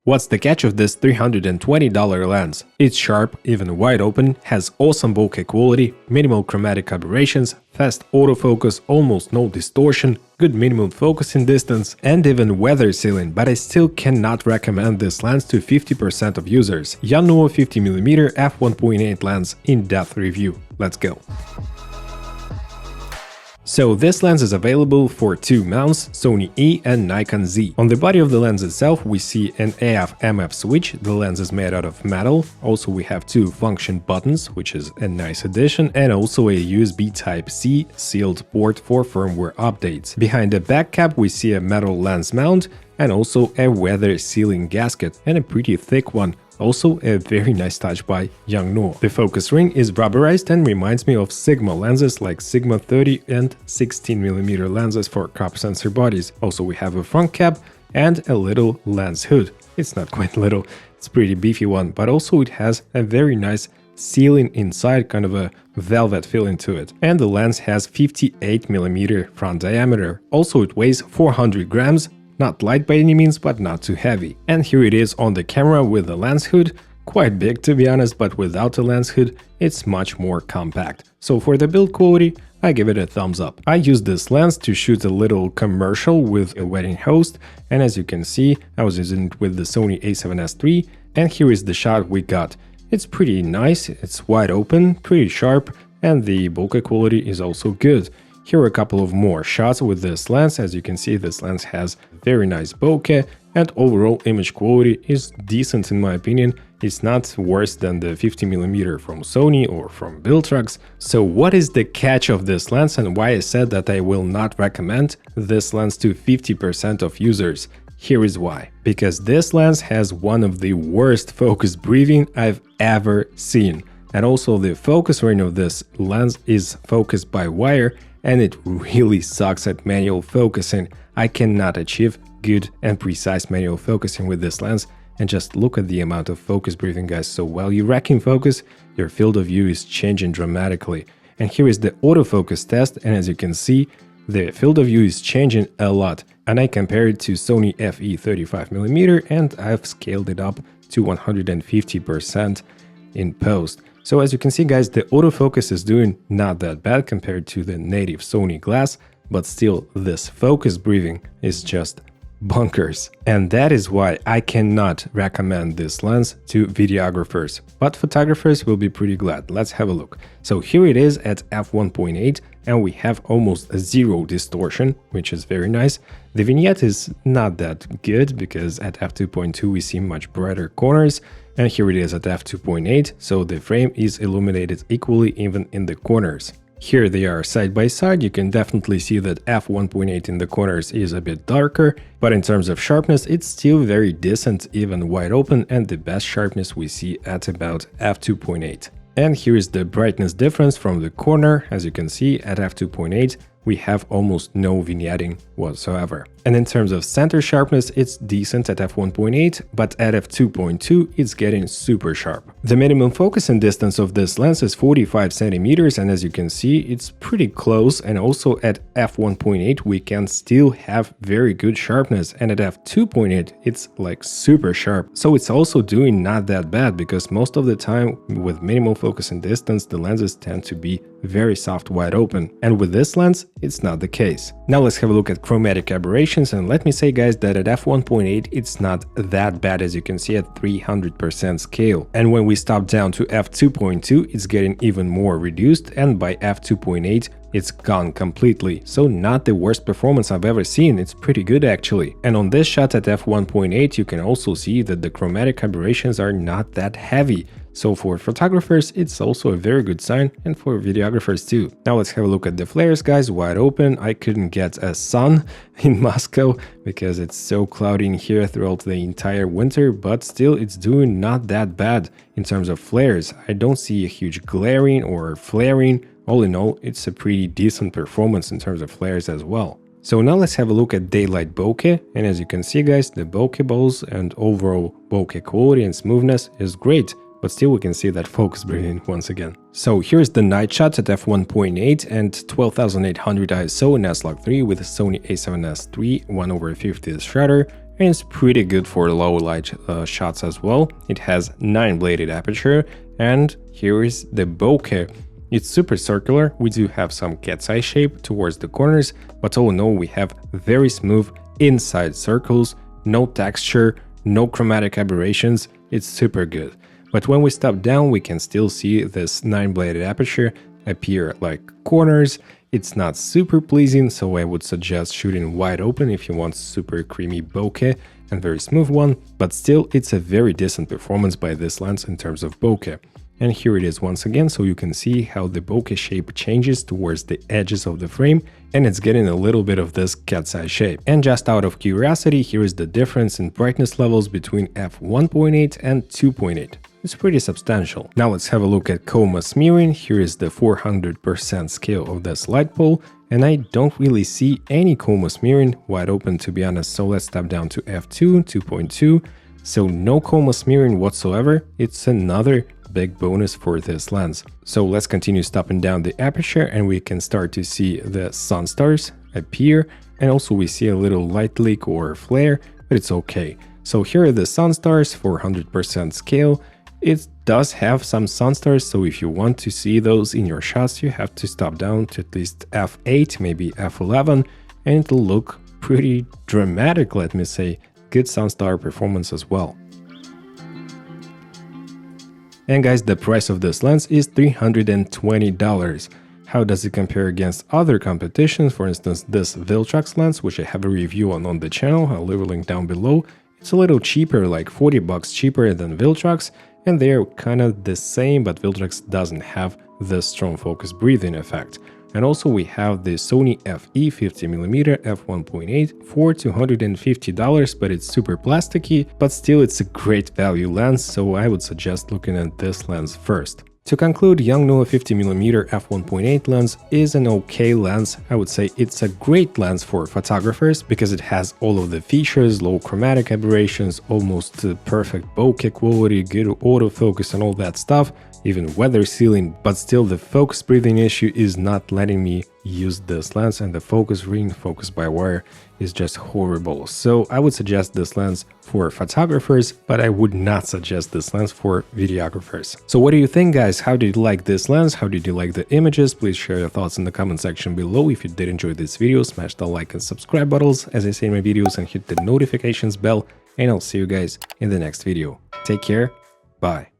What's the catch of this $320 lens? It's sharp, even wide open, has awesome bokeh quality, minimal chromatic aberrations, fast autofocus, almost no distortion, good minimum focusing distance, and even weather sealing, but I still cannot recommend this lens to 50% of users. Yongnuo 50mm f1.8 lens in-depth review. Let's go. So this lens is available for two mounts, Sony E and Nikon Z. On the body of the lens itself we see an AF MF switch, the lens is made out of metal. Also we have two function buttons, which is a nice addition, and also a USB Type-C sealed port for firmware updates. Behind the back cap we see a metal lens mount and also a weather sealing gasket, and a pretty thick one. Also a very nice touch by Yongnuo. The focus ring is rubberized and reminds me of Sigma lenses like Sigma 30 and 16mm lenses for crop sensor bodies. Also we have a front cap and a little lens hood. It's not quite little, it's a pretty beefy one, but also it has a very nice sealing inside, kind of a velvet feeling to it. And the lens has 58mm front diameter. Also it weighs 400 grams. Not light by any means, but not too heavy. And here it is on the camera with the lens hood, quite big to be honest, but without the lens hood it's much more compact. So for the build quality, I give it a thumbs up. I used this lens to shoot a little commercial with a wedding host, and as you can see, I was using it with the Sony A7S III, and here is the shot we got. It's pretty nice, it's wide open, pretty sharp, and the bokeh quality is also good. Here are a couple of more shots with this lens. As you can see, this lens has very nice bokeh, and overall image quality is decent in my opinion. It's not worse than the 50mm from Sony or from Biltrax. So what is the catch of this lens and why I said that I will not recommend this lens to 50% of users? Here is why. Because this lens has one of the worst focus breathing I've ever seen. And also the focus ring of this lens is focused by wire, and it really sucks at manual focusing. I cannot achieve good and precise manual focusing with this lens, and just look at the amount of focus breathing, guys. So while you rack in focus, your field of view is changing dramatically. And here is the autofocus test, and as you can see, the field of view is changing a lot. And I compare it to Sony FE 35mm, and I've scaled it up to 150% in post. So as you can see, guys, the autofocus is doing not that bad compared to the native Sony glass, but still this focus breathing is just bonkers. And that is why I cannot recommend this lens to videographers, but photographers will be pretty glad. Let's have a look. So here it is at f1.8, and we have almost zero distortion, which is very nice. The vignette is not that good because at f2.2 we see much brighter corners, and here it is at f2.8, so the frame is illuminated equally even in the corners. Here they are side by side. You can definitely see that f1.8 in the corners is a bit darker, but in terms of sharpness it's still very decent, even wide open, and the best sharpness we see at about f2.8. And here is the brightness difference from the corner. As you can see, at f2.8 we have almost no vignetting whatsoever. And in terms of center sharpness, it's decent at f1.8, but at f2.2 it's getting super sharp. The minimum focusing distance of this lens is 45 cm, and as you can see, it's pretty close, and also at f1.8 we can still have very good sharpness, and at f2.8 it's like super sharp. So it's also doing not that bad, because most of the time with minimal focusing distance the lenses tend to be very soft wide open, and with this lens it's not the case. Now let's have a look at chromatic aberrations, and let me say, guys, that at f1.8 it's not that bad, as you can see at 300% scale. And when we stop down to f2.2 it's getting even more reduced, and by f2.8 it's gone completely. So not the worst performance I've ever seen, it's pretty good actually. And on this shot at f1.8 you can also see that the chromatic aberrations are not that heavy. So for photographers it's also a very good sign, and for videographers too. Now let's have a look at the flares, guys. Wide open. I couldn't get a sun in Moscow because it's so cloudy in here throughout the entire winter, but still it's doing not that bad in terms of flares. I don't see a huge glaring or flaring. All in all, it's a pretty decent performance in terms of flares as well. So now let's have a look at daylight bokeh, and as you can see, guys, the bokeh balls and overall bokeh quality and smoothness is great. But still we can see that focus breathing once again. So here's the night shot at f1.8 and 12800 ISO in S-Log 3 with a Sony A7S III 1/50th shutter, and it's pretty good for low light shots as well. It has 9 bladed aperture, and here is the bokeh. It's super circular. We do have some cat's eye shape towards the corners, but all in all we have very smooth inside circles, no texture, no chromatic aberrations. It's super good. But when we step down, we can still see this 9 bladed aperture appear like corners. It's not super pleasing, so I would suggest shooting wide open if you want super creamy bokeh and very smooth one, but still it's a very decent performance by this lens in terms of bokeh. And here it is once again, so you can see how the bokeh shape changes towards the edges of the frame, and it's getting a little bit of this cat's eye shape. And just out of curiosity, here is the difference in brightness levels between f1.8 and 2.8. It's pretty substantial. Now let's have a look at Coma smearing. Here is the 400% scale of this light pole, and I don't really see any Coma smearing wide open, to be honest. So let's step down to f2, 2.2. So no Coma smearing whatsoever. It's another big bonus for this lens. So let's continue stepping down the aperture, and we can start to see the sun stars appear, and also we see a little light leak or flare, but it's okay. So here are the sun stars, 400% scale. It does have some sun stars, so if you want to see those in your shots, you have to stop down to at least f8, maybe f11, and it'll look pretty dramatic, let me say. Good sun star performance as well. And guys, the price of this lens is $320. How does it compare against other competitions? For instance, this Viltrox lens, which I have a review on the channel, I'll leave a link down below. It's a little cheaper, like 40 bucks cheaper than Viltrox, and they're kind of the same, but Viltrox doesn't have this strong focus breathing effect. And also we have the Sony FE 50mm f1.8 for $250, but it's super plasticky, but still it's a great value lens, so I would suggest looking at this lens first. To conclude, Yongnuo 50mm f1.8 lens is an okay lens. I would say it's a great lens for photographers because it has all of the features, low chromatic aberrations, almost perfect bokeh quality, good autofocus and all that stuff, even weather sealing, but still the focus breathing issue is not letting me use this lens, and the focus ring, focus by wire, is just horrible. So I would suggest this lens for photographers, but I would not suggest this lens for videographers. So what do you think, guys? How did you like this lens? How did you like the images? Please share your thoughts in the comment section below. If you did enjoy this video, smash the like and subscribe buttons, as I say in my videos, and hit the notifications bell, and I'll see you guys in the next video. Take care, bye.